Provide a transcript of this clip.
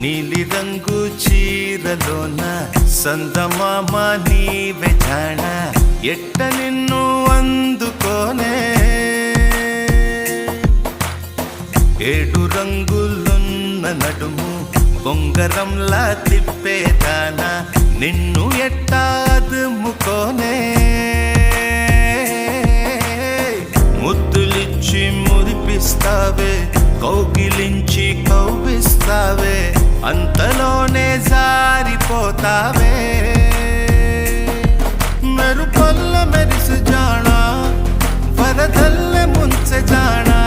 నీలి రంగు చీరలోన సందమామ నీవే జాణ ఎట్ట నిన్ను అందుకోనే ఏడు రంగులున్న నడుము బొంగరంలా తిప్పేదానా నిన్ను ఎట్టా అదుముకోనే ముద్దులిచ్చి మురిపిస్తావే కౌగిలించి కౌగిస్తావే అంతలోనే జారిపోతావే మెరుపల్ల మెరిసి జానా వరదల్ల ముంచె జానా